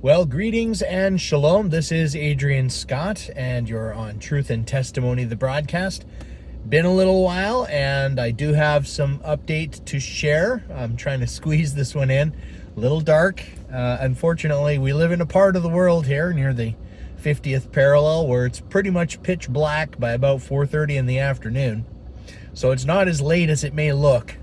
Well, greetings and shalom. This is Adrian Scott, and you're on Truth and Testimony, the broadcast. Been a little while, and I do have some update to share. I'm trying to squeeze this one in. A little dark. Unfortunately, we live in a part of the world here near the 50th parallel where it's pretty much pitch black by about 4:30 in the afternoon. So it's not as late as it may look.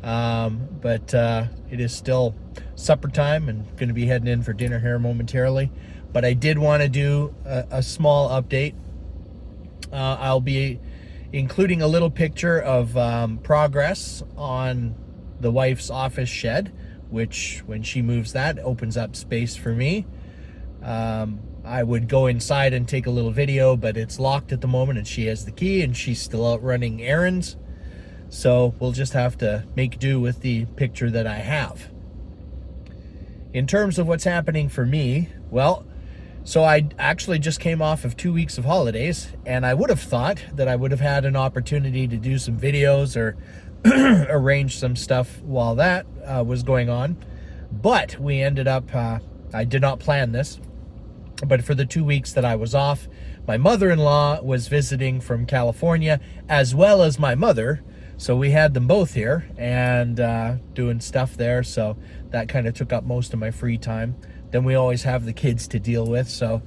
But it is still supper time and going to be heading in for dinner here momentarily. But I did want to do a small update. I'll be including a little picture of progress on the wife's office shed, which when she moves that opens up space for me. I would go inside and take a little video, but it's locked at the moment and she has the key and she's still out running errands. So we'll just have to make do with the picture that I have. In terms of what's happening for me, well, so I actually just came off of 2 weeks of holidays, and I would have thought that I would have had an opportunity to do some videos or arrange some stuff while that was going on. But we ended up, I did not plan this, but for the 2 weeks that I was off, my mother-in-law was visiting from California, as well as my mother. So we had them both here and doing stuff there. So that kind of took up most of my free time. Then we always have the kids to deal with. So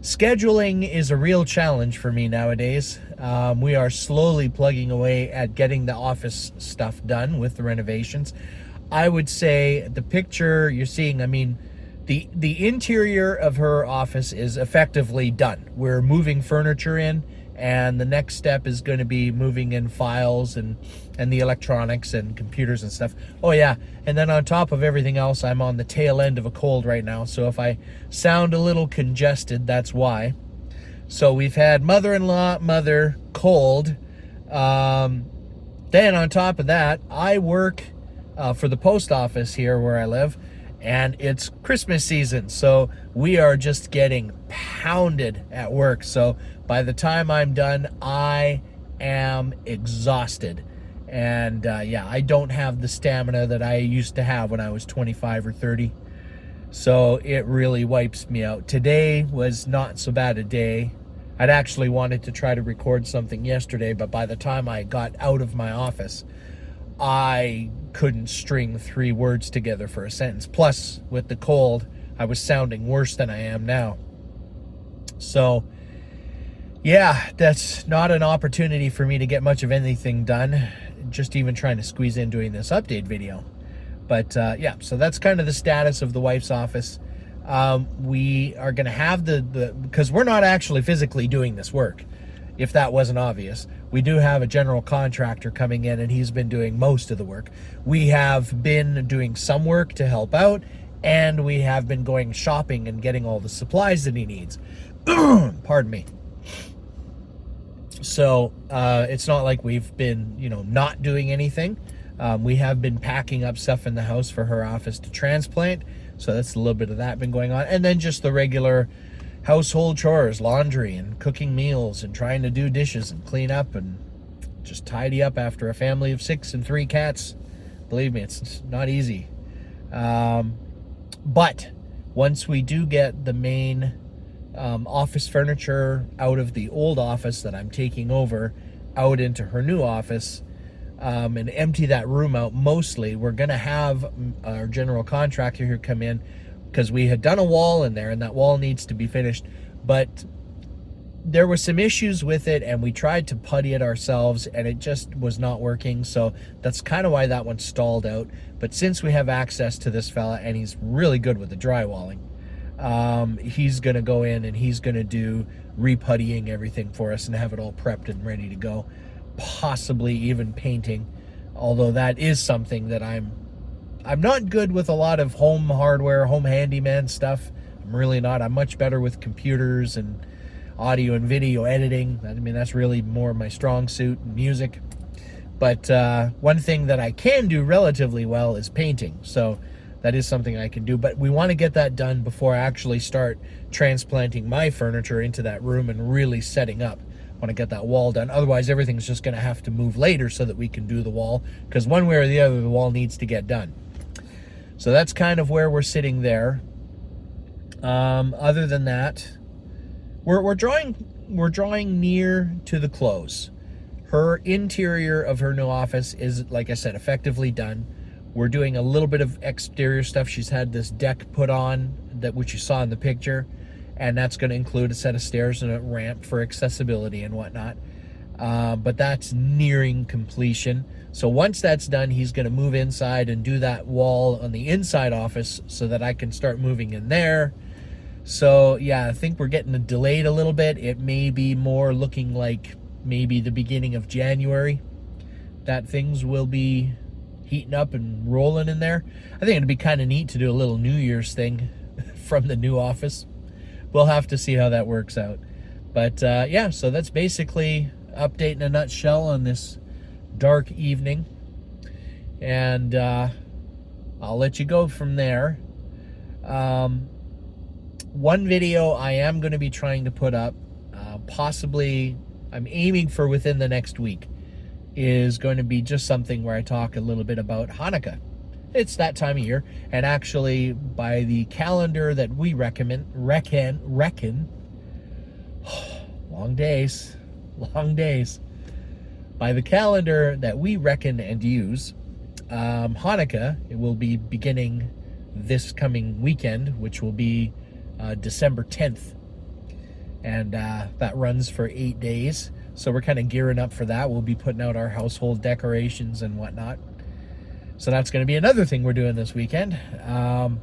scheduling is a real challenge for me nowadays. We are slowly plugging away at getting the office stuff done with the renovations. I would say the picture you're seeing, I mean, the interior of her office is effectively done. We're moving furniture in. And the next step is going to be moving in files and the electronics and computers and stuff. Oh yeah, and then on top of everything else, I'm on the tail end of a cold right now. So if I sound a little congested, that's why. So we've had mother-in-law, mother, cold. Then on top of that, I work for the post office here where I live. And it's Christmas season, so we are just getting pounded at work. So by the time I'm done, I am exhausted. And yeah, I don't have the stamina that I used to have when I was 25 or 30. So it really wipes me out. Today was not so bad a day. I'd actually wanted to try to record something yesterday, but by the time I got out of my office, I couldn't string 3 words together for a sentence. Plus, with the cold, I was sounding worse than I am now. So, yeah, that's not an opportunity for me to get much of anything done. Just even trying to squeeze in doing this update video. But, yeah, so that's kind of the status of the wife's office. We are going to have because we're not actually physically doing this work, if that wasn't obvious. We do have a general contractor coming in, and he's been doing most of the work. We have been doing some work to help out, and we have been going shopping and getting all the supplies that he needs. Pardon me. So it's not like we've been, not doing anything. We have been packing up stuff in the house for her office to transplant. So that's a little bit of that been going on. And then just the regular household chores, laundry and cooking meals and trying to do dishes and clean up and just tidy up after a family of 6 and 3 cats. Believe me, it's not easy. But once we do get the main office furniture out of the old office that I'm taking over out into her new office and empty that room out mostly, we're going to have our general contractor here come in, because we had done a wall in there and that wall needs to be finished, but there were some issues with it and we tried to putty it ourselves and it just was not working. So that's kind of why that one stalled out. But since we have access to this fella and he's really good with the drywalling, he's going to go in and he's going to do reputtying everything for us and have it all prepped and ready to go, possibly even painting, although that is something that I'm not good with a lot of home hardware, home handyman stuff. I'm really not. I'm much better with computers and audio and video editing. I mean, that's really more my strong suit, music. But one thing that I can do relatively well is painting. So that is something I can do. But we want to get that done before I actually start transplanting my furniture into that room and really setting up. I want to get that wall done. Otherwise, everything's just going to have to move later so that we can do the wall, because one way or the other, the wall needs to get done. So that's kind of where we're sitting there. Other than that, we're drawing near to the close. Her interior of her new office is, like I said, effectively done. We're doing a little bit of exterior stuff. She's had this deck put on, that which you saw in the picture, and that's going to include a set of stairs and a ramp for accessibility and whatnot. But that's nearing completion. So once that's done, he's going to move inside and do that wall on the inside office so that I can start moving in there. So yeah, I think we're getting delayed a little bit. It may be more looking like maybe the beginning of January that things will be heating up and rolling in there. I think it'd be kind of neat to do a little New Year's thing from the new office. We'll have to see how that works out. But yeah, so that's basically update in a nutshell on this dark evening. And I'll let you go from there. One video I am going to be trying to put up, possibly I'm aiming for within the next week, is going to be just something where I talk a little bit about Hanukkah. It's that time of year, and actually by the calendar that we reckon, long days, by the calendar that we reckon and use, Hanukkah, it will be beginning this coming weekend, which will be December 10th, and that runs for 8 days. So we're kind of gearing up for that. We'll be putting out our household decorations and whatnot. So that's going to be another thing we're doing this weekend. And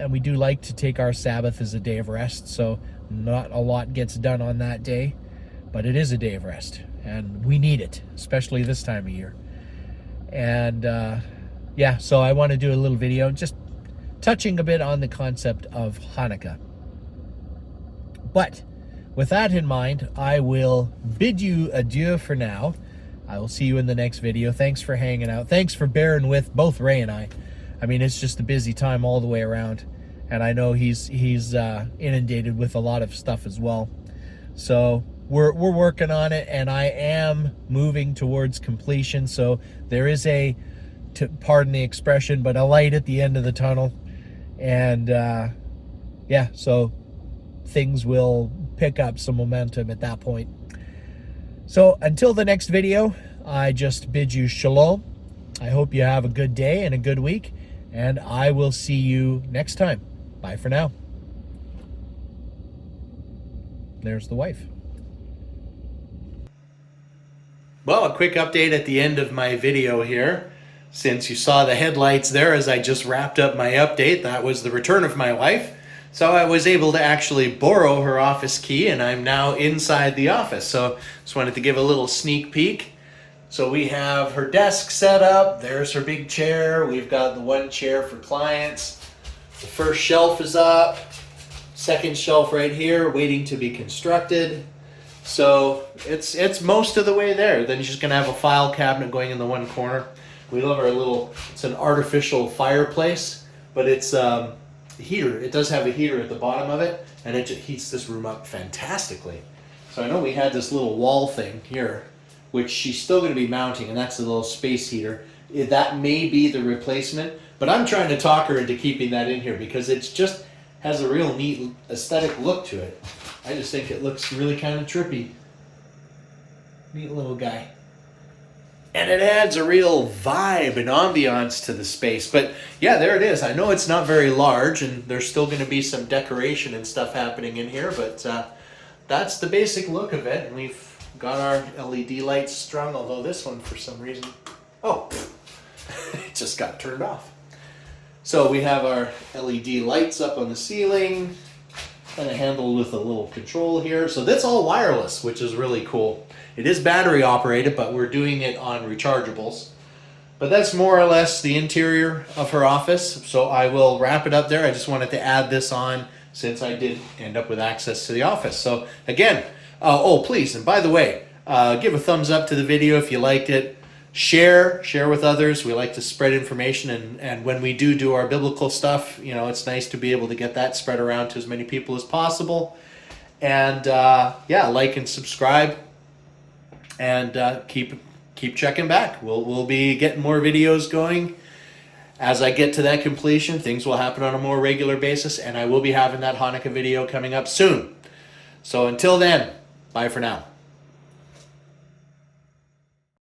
we do like to take our Sabbath as a day of rest, so not a lot gets done on that day, but it is a day of rest, and we need it, especially this time of year. And yeah, so I want to do a little video just touching a bit on the concept of Hanukkah. But with that in mind, I will bid you adieu for now. I will see you in the next video. Thanks for hanging out. Thanks for bearing with both Ray and I. I mean, it's just a busy time all the way around, and I know he's inundated with a lot of stuff as well. So we're working on it, and I am moving towards completion. So there is pardon the expression, but a light at the end of the tunnel. And yeah, so things will pick up some momentum at that point. So until the next video, I just bid you shalom. I hope you have a good day and a good week, and I will see you next time. Bye for now. There's the wife. Well, a quick update at the end of my video here. Since you saw the headlights there as I just wrapped up my update, that was the return of my wife. So I was able to actually borrow her office key, and I'm now inside the office. So just wanted to give a little sneak peek. So we have her desk set up. There's her big chair. We've got the one chair for clients. The first shelf is up. Second shelf right here waiting to be constructed. So it's most of the way there. Then she's going to have a file cabinet going in the one corner. We love our little, it's an artificial fireplace, but it's heater. It does have a heater at the bottom of it, and it just heats this room up fantastically. So I know we had this little wall thing here, which she's still going to be mounting, and that's the little space heater. That may be the replacement, but I'm trying to talk her into keeping that in here because it's just has a real neat aesthetic look to it. I just think it looks really kind of trippy. Neat little guy. And it adds a real vibe and ambiance to the space. But yeah, there it is. I know it's not very large, and there's still going to be some decoration and stuff happening in here, but that's the basic look of it. And we've got our LED lights strung, although this one, for some reason, it just got turned off. So we have our LED lights up on the ceiling, kind of handled with a little control here. So that's all wireless, which is really cool. It is battery operated, but we're doing it on rechargeables. But that's more or less the interior of her office. So I will wrap it up there. I just wanted to add this on since I did end up with access to the office. So again, please, and by the way, give a thumbs up to the video if you liked it. Share with others. We like to spread information, and when we do our biblical stuff, you know, it's nice to be able to get that spread around to as many people as possible. And yeah, like and subscribe, and keep checking back. We'll be getting more videos going As I get to that completion, things will happen on a more regular basis, and I will be having that Hanukkah video coming up soon. So until then, bye for now.